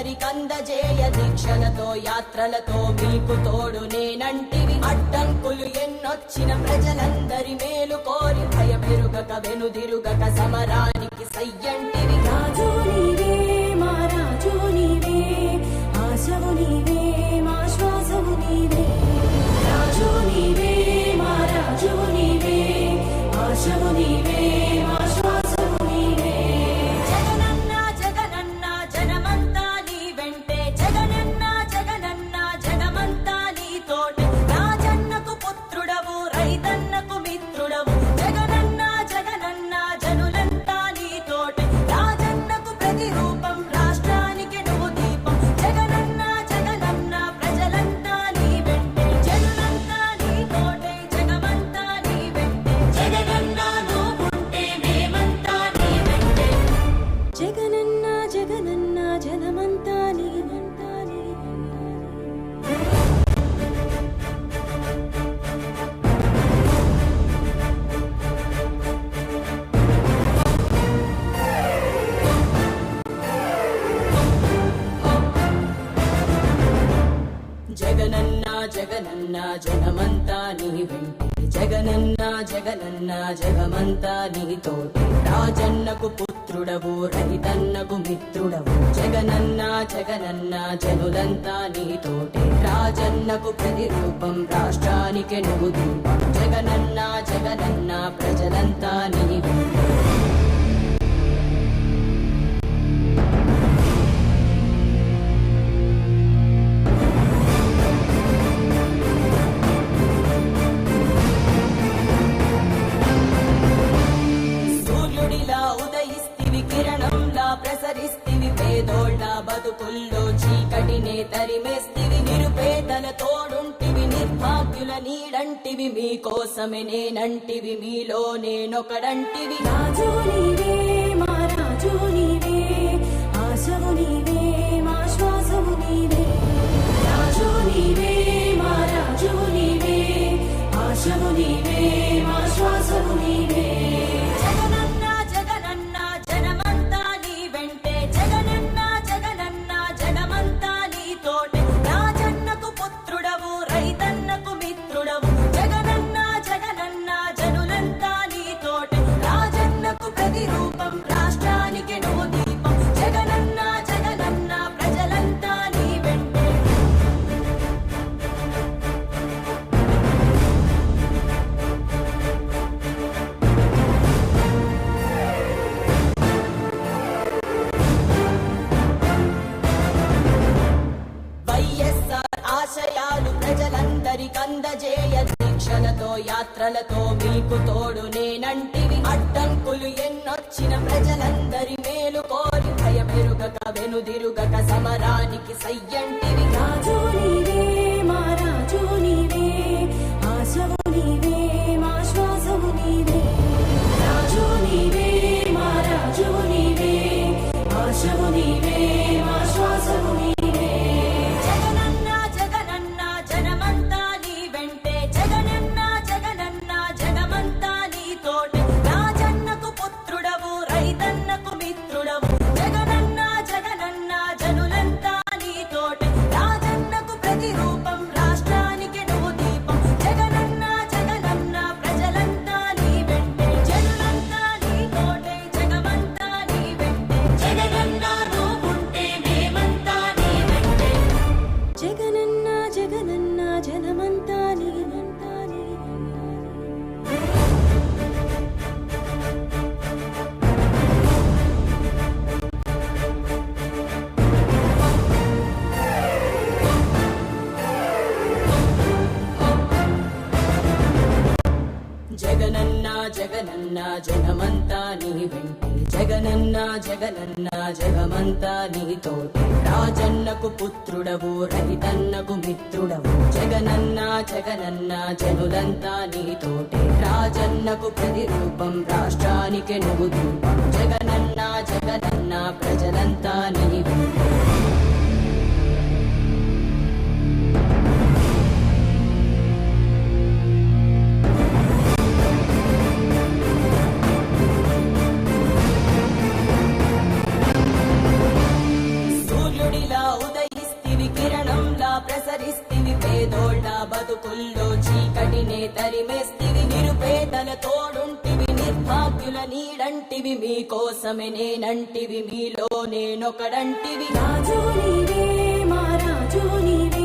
ప్రజలందరికందజేయ దీక్షలతో యాత్రలతో మీకు తోడు నేనంటివి అడ్డంకులు ఎన్నొచ్చిన ప్రజలందరి మేలు కోరి భయమెరుగక వెనుదిరుగక సమరానికి సయ్యంటివి రాజు నీవే మా రాజు నీవే ఆశవు నీవే మా శ్వాసవు నీవే రాజు నీవే మా రాజు నీవే ఆశవు నీవే మా శ్వాసవు నీవే జగనన్న జగనన్న జనమంతా నీ వెంటే జగనన్న జగనన్న జగమంతా నీ తోటే రాజన్నకు పుత్రుడవు రైతన్నకు మిత్రుడవు జగనన్న జగనన్న జనులంతా నీ తోటే రాజన్నకు ప్రతిరూపం రాష్ట్రానికి నువ్వు దీపం జగనన్న జగనన్న ప్రజలంతా నీ వెంటే జనులంతా నీ తోటే జగమంతా నీ వెంటే జగనన్న నువ్వుంటే మేమంతా నీ వెంటే జగనన్న జగనన్న జనమంతా నీ వెంట జగనన్న జగనన్న జగమంతా నీ వెంటే జగనన్న జగనన్న జగమంతా నీ తోటే రాజన్నకు పుత్రుడవు రైతన్నకు మిత్రుడవు జగనన్న జగనన్న జనులంతా నీ తోటే రాజన్నకు ప్రతిరూపం రాష్ట్రానికి నువ్వు దీపం జగనన్న జగనన్న ప్రజలంతా నీ వెంటే సూర్యుడిలా ఉదయిస్తివి కిరణంలా ప్రసరిస్తివి పేదోళ్ళ బతుకుల్లో చీకటినే తరిమేస్తివి నిరుపేదల తోడుంటివి నిర్భాగ్యుల నీడంటివి మీకోసమే నేనంటివి మీలో నేనొకడంటివి రాజు నీవే మా రాజు నీవే ఆశవు నీవే మా శ్వాసవు నీవే రాజు నీవే మా రాజు నీవే ఆశవు నీవే మా శ్వాసవు నీవే జగనన్న జగనన్న జనమంతా నీ వెంటే జగనన్న జగనన్న జనమంతా నీ తోటే రాజన్నకు పుత్రుడవు రైతన్నకు మిత్రుడవు జగనన్న జగనన్న జనులంతా నీ తోటే రాజన్నకు ప్రతిరూపం రాష్ట్రానికి నువ్వు దీపం జగనన్న జగనన్న ప్రజలంతా నీ వెంటే వైఎస్ఆర్ ఆశయాలు ప్రజలందరికందజేయ దీక్షలతో యాత్రలతో మీకు తోడు నేనంటివి అడ్డంకులు ఎన్నొచ్చిన ప్రజలందరి మేలు కోరి భయమెరుగక వెనుదిరుగక సమరానికి సయ్యంటివి రాజు నీవే మా రాజు నీవే ఆశవు నీవే మా శ్వాసవు నీవే రాజు నీవే మా రాజు నీవే ఆశవు నీవే మా శ్వాసవు నీవే జగనన్న జగనన్న జనమంతా నీ వెంటే జగనన్న జగనన్న జగమంతా నీ తోటే రాజన్నకు పుత్రుడవు రైతన్నకు మిత్రుడవు జగనన్న జగనన్న జనులంతా నీ తోటే రాజన్నకు ప్రతిరూపం రాష్ట్రానికి నువ్వు దీపం జగనన్న జగనన్న ప్రజలంతా నీ వెంటే జనులంతా నీ తోటే జగమంతా నీ వెంటే జగనన్న నువ్వుంటే మేమంతా నీ వెంటే జగనన్న జగనన్న జనమంతా నీ వెంట జగనన్న జగనన్న జగమంతా నీ వెంటే జగనన్న జగనన్న జగమంతా నీ తోటే రాజన్నకు పుత్రుడవు రైతన్నకు మిత్రుడవు జగనన్న జగనన్న జనులంతా నీ తోటే రాజన్నకు ప్రతిరూపం రాష్ట్రానికి నువ్వు దీపం జగనన్న జగనన్న ప్రజలంతా నీ వెంటే సూర్యుడిలా వీడంటివి మీకోసమే నేనంటివి మీలో నేనొకడంటివి రాజు నీవే మా రాజు నీవే